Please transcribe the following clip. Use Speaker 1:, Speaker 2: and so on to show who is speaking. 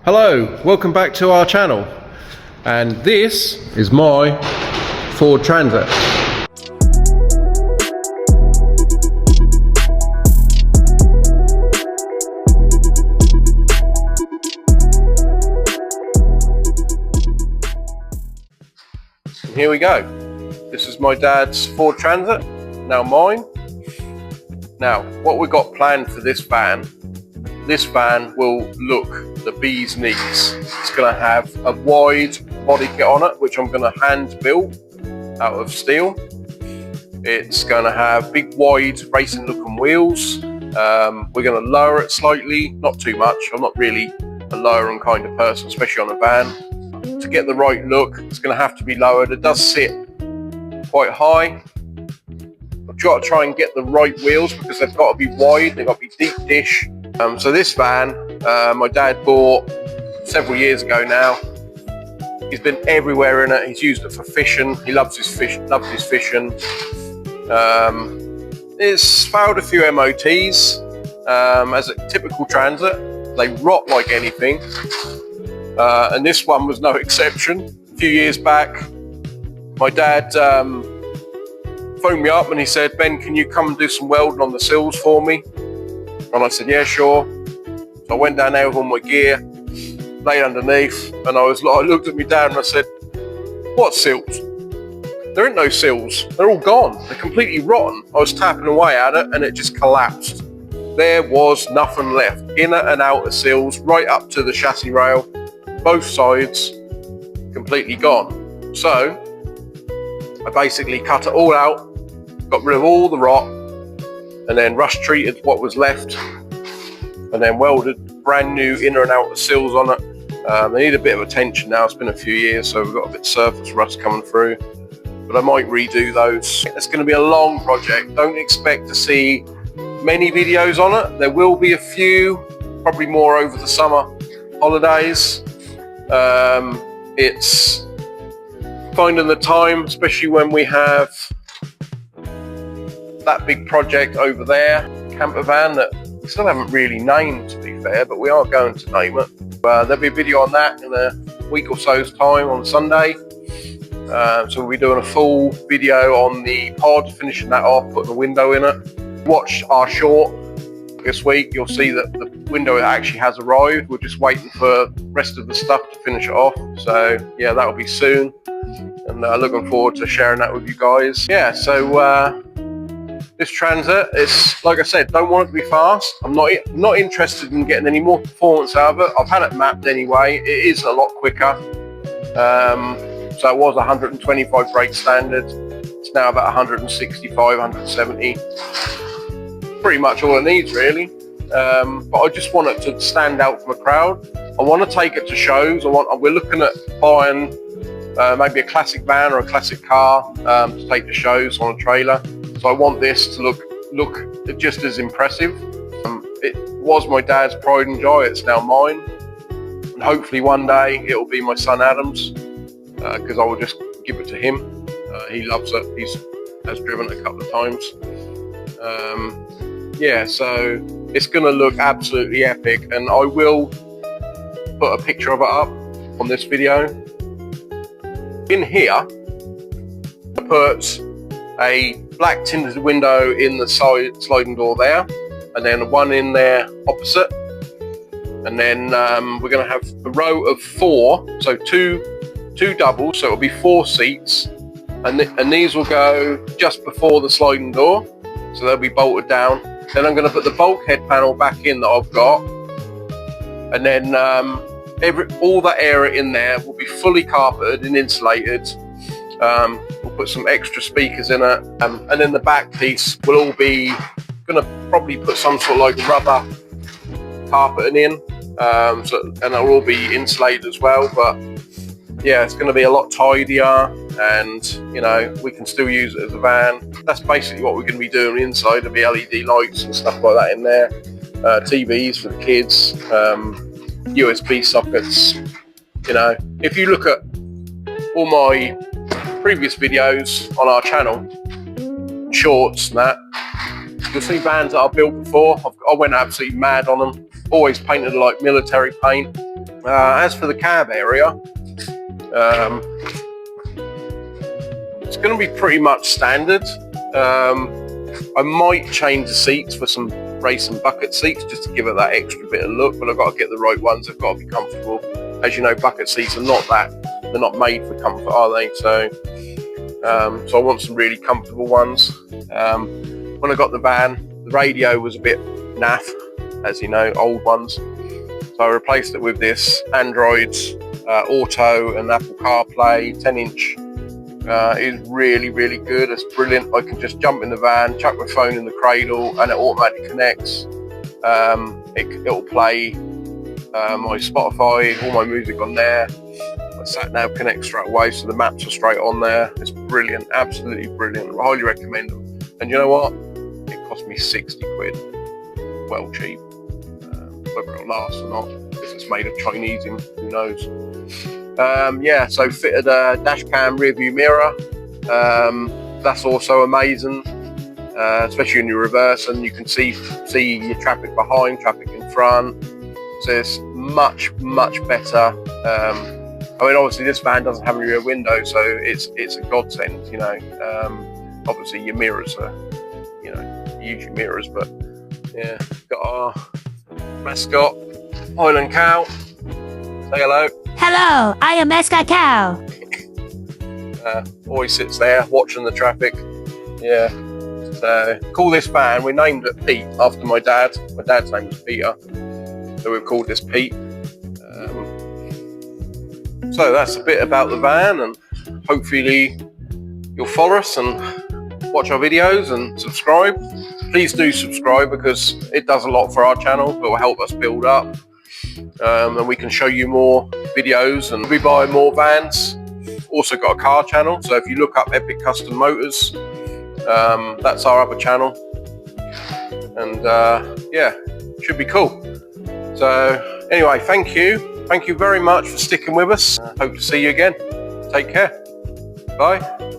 Speaker 1: Hello, welcome back to our channel, and this is my Ford Transit. And here we go. This is my dad's Ford Transit, now mine. Now, what we've got planned for this van will look the bee's knees. It's going to have a wide body kit on it, which I'm going to hand build out of steel. It's going to have big wide racing looking wheels. We're going to lower it slightly, not too much. I'm not really a lowering kind of person, especially on a van. To get the right look, it's going to have to be lowered. It does sit quite high. I've got to try and get the right wheels because they've got to be wide, they've got to be deep dish. So this van, my dad bought several years ago now. He's been everywhere in it. He's used it for fishing. He loves his fishing. It's failed a few MOTs. As a typical Transit, they rot like anything. And this one was no exception. A few years back, my dad phoned me up and he said, "Ben, can you come and do some welding on the sills for me?" And I said, "Yeah, sure." So I went down there with all my gear, laid underneath, and I looked at my dad and I said, "What sills? There ain't no sills. They're all gone. They're completely rotten." I was tapping away at it and it just collapsed. There was nothing left. Inner and outer sills, right up to the chassis rail, both sides, completely gone. So I basically cut it all out, got rid of all the rot, and then rust treated what was left, and then welded brand new inner and outer sills on it. They need a bit of attention now. It's been a few years, so we've got a bit of surface rust coming through, but I might redo those. It's going to be a long project. Don't expect to see many videos on it. There will be a few, probably more over the summer holidays. It's finding the time, especially when we have that big project over there, camper van that we still haven't really named, to be fair, but we are going to name it. There'll be a video on that in a week or so's time on Sunday. So we'll be doing a full video on the pod, finishing that off, putting a window in it. Watch our short this week, you'll see that the window actually has arrived. We're just waiting for the rest of the stuff to finish it off. So yeah, that'll be soon, and looking forward to sharing that with you guys. Yeah, so this Transit, it's like I said, don't want it to be fast. I'm not interested in getting any more performance out of it. I've had it mapped anyway. It is a lot quicker. So it was 125 brake standard. It's now about 165, 170. Pretty much all it needs, really. But I just want it to stand out from a crowd. I want to take it to shows. We're looking at buying maybe a classic van or a classic car to take to shows on a trailer. So I want this to look just as impressive. It was my dad's pride and joy. It's now mine, and hopefully one day it will be my son Adam's, because I will just give it to him. He loves it. He has driven it a couple of times. Yeah, so it's going to look absolutely epic, and I will put a picture of it up on this video. In here, I put a black tinted window in the side sliding door there, and then one in there opposite, and then we're going to have a row of 4, so two doubles, so it'll be 4 seats, and these will go just before the sliding door, so they'll be bolted down. Then I'm going to put the bulkhead panel back in that I've got, and then all that area in there will be fully carpeted and insulated. We'll put some extra speakers in it, and then the back piece will all be going to probably put some sort of like rubber carpeting in, and it'll all be insulated as well. But yeah, it's going to be a lot tidier, and you know, we can still use it as a van. That's basically what we're going to be doing inside. There'll be LED lights and stuff like that in there, TVs for the kids, USB sockets. You know, if you look at all my previous videos on our channel, shorts and that, you'll see vans that I've built before. I went absolutely mad on them. Always painted like military paint. As for the cab area, it's going to be pretty much standard. I might change the seats for some racing bucket seats just to give it that extra bit of look, but I've got to get the right ones. They've got to be comfortable. As you know, bucket seats are they're not made for comfort, are they? So I want some really comfortable ones. When I got the van, the radio was a bit naff, as you know, old ones. So I replaced it with this Android Auto and Apple CarPlay 10-inch. Is really, really good. It's brilliant. I can just jump in the van, chuck my phone in the cradle, and it automatically connects. It'll play my Spotify, all my music on there. My sat nav connects straight away, so the maps are straight on there. It's brilliant, absolutely brilliant. I highly recommend them. And you know what? It cost me 60 quid. Well cheap. Whether it'll last or not, because it's made of Chinese, who knows? Yeah, so fitted a dash cam rear view mirror. That's also amazing, especially in your reverse, and you can see your traffic behind, traffic in front. So it's much better. I mean, obviously this van doesn't have any rear window, so it's a godsend. You know, obviously your mirrors are, you know, usually mirrors, but yeah, got our mascot Highland Cow. Say hello.
Speaker 2: Hello, I am Mascot Cow.
Speaker 1: Always sits there watching the traffic. Yeah. So call this van. We named it Pete after my dad. My dad's name was Peter, so we've called this Pete. So that's a bit about the van, and hopefully you'll follow us and watch our videos and subscribe. Please do subscribe, because it does a lot for our channel. It will help us build up. And we can show you more videos, and we buy more vans. Also got a car channel, so if you look up Epic Custom Motors, that's our other channel, and yeah, should be cool. So anyway, thank you very much for sticking with us. Hope to see you again. Take care. Bye.